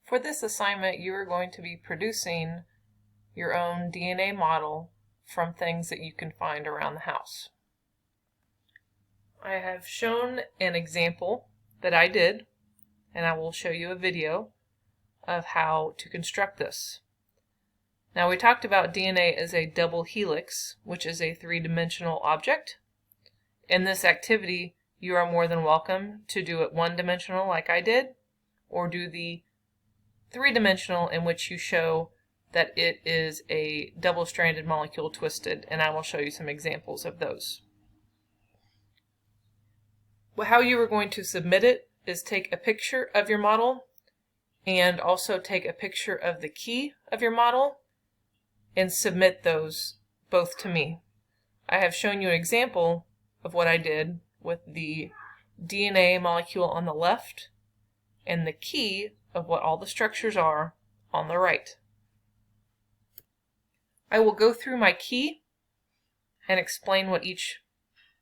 For this assignment, you are going to be producing your own DNA model from things that you can find around the house. I have shown an example that I did, and I will show you a video of how to construct this. Now, we talked about DNA as a double helix, which is a three-dimensional object. In this activity, you are more than welcome to do it one-dimensional like I did, or do the three-dimensional in which you show that it is a double-stranded molecule twisted, and I will show you some examples of those. How you are going to submit it is take a picture of your model and also take a picture of the key of your model and submit those both to me. I have shown you an example of what I did with the DNA molecule on the left and the key of what all the structures are on the right. I will go through my key and explain what each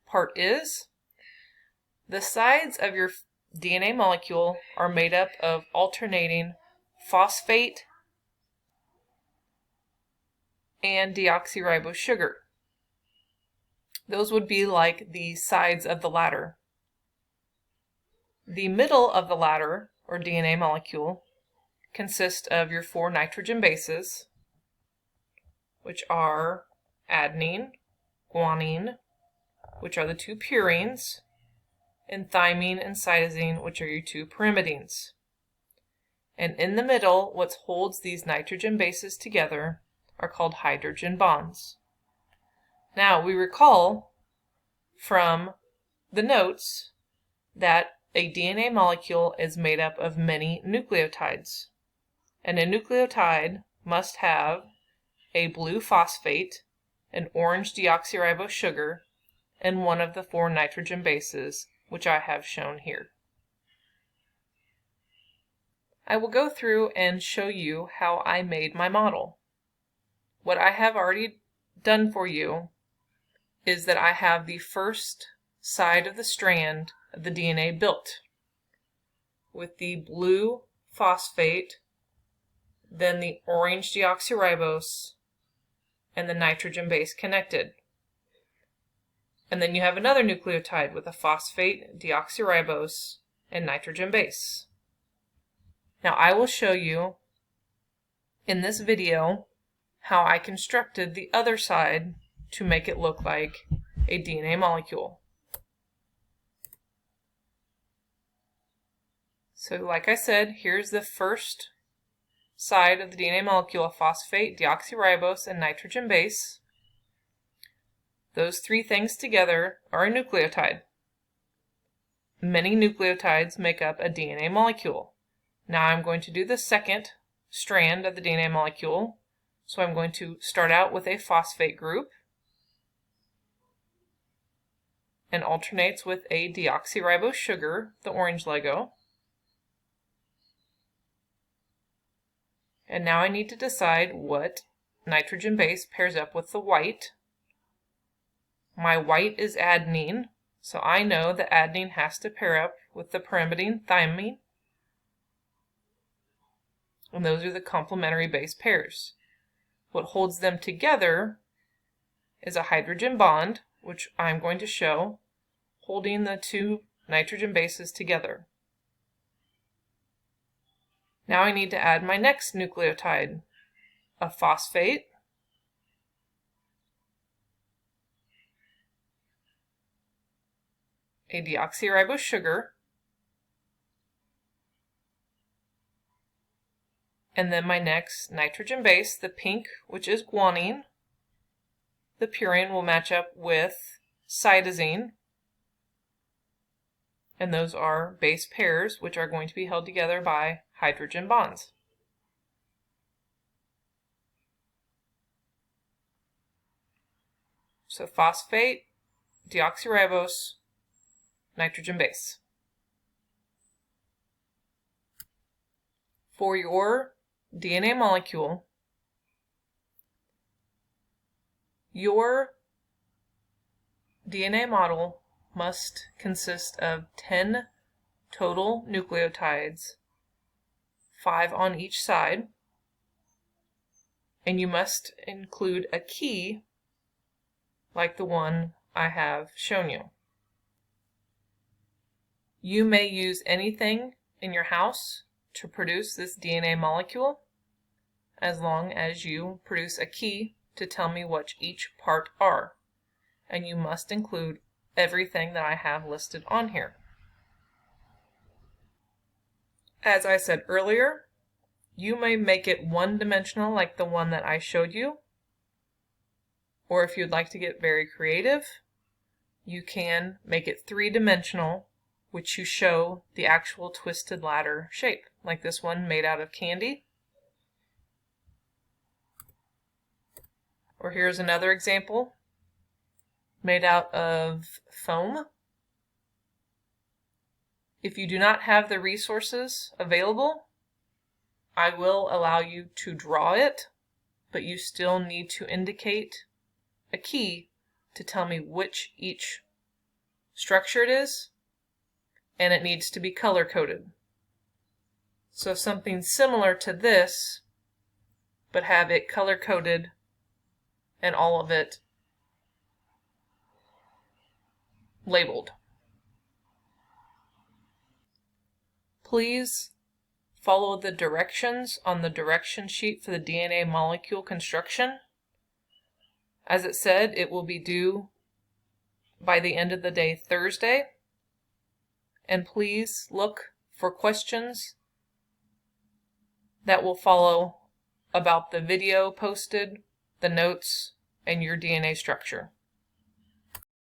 part is. The sides of your DNA molecule are made up of alternating phosphate and deoxyribose sugar. Those would be like the sides of the ladder. The middle of the ladder, or DNA molecule, consists of your four nitrogen bases, which are adenine, guanine, which are the two purines, and thymine and cytosine, which are your two pyrimidines. And in the middle, what holds these nitrogen bases together are called hydrogen bonds. Now, we recall from the notes that a DNA molecule is made up of many nucleotides. And a nucleotide must have a blue phosphate, an orange deoxyribose sugar, and one of the four nitrogen bases, which I have shown here. I will go through and show you how I made my model. What I have already done for you is that I have the first side of the strand of the DNA built with the blue phosphate, then the orange deoxyribose, and the nitrogen base connected. And then you have another nucleotide with a phosphate, deoxyribose, and nitrogen base. Now I will show you in this video how I constructed the other side to make it look like a DNA molecule. So like I said, here's the first side of the DNA molecule, a phosphate, deoxyribose, and nitrogen base. Those three things together are a nucleotide. Many nucleotides make up a DNA molecule. Now I'm going to do the second strand of the DNA molecule. So I'm going to start out with a phosphate group and alternates with a deoxyribose sugar, the orange Lego. And now I need to decide what nitrogen base pairs up with the white. My white is adenine, so I know that adenine has to pair up with the pyrimidine thymine. And those are the complementary base pairs. What holds them together is a hydrogen bond, which I'm going to show, holding the two nitrogen bases together. Now I need to add my next nucleotide, a phosphate, a deoxyribose sugar, and then my next nitrogen base, the pink, which is guanine. The purine will match up with cytosine, and those are base pairs which are going to be held together by hydrogen bonds. So phosphate, deoxyribose, nitrogen base. For your DNA molecule, your DNA model must consist of 10 total nucleotides, 5 on each side, and you must include a key like the one I have shown you. You may use anything in your house to produce this DNA molecule, as long as you produce a key to tell me what each part are. And you must include everything that I have listed on here. As I said earlier, you may make it one-dimensional like the one that I showed you, or if you'd like to get very creative, you can make it three-dimensional, which you show the actual twisted ladder shape, like this one made out of candy. Or here's another example made out of foam. If you do not have the resources available, I will allow you to draw it, but you still need to indicate a key to tell me which each structure it is, and it needs to be color-coded. So something similar to this, but have it color-coded and all of it labeled. Please follow the directions on the direction sheet for the DNA molecule construction. As it said, it will be due by the end of the day Thursday. And please look for questions that will follow about the video posted, the notes, and your DNA structure.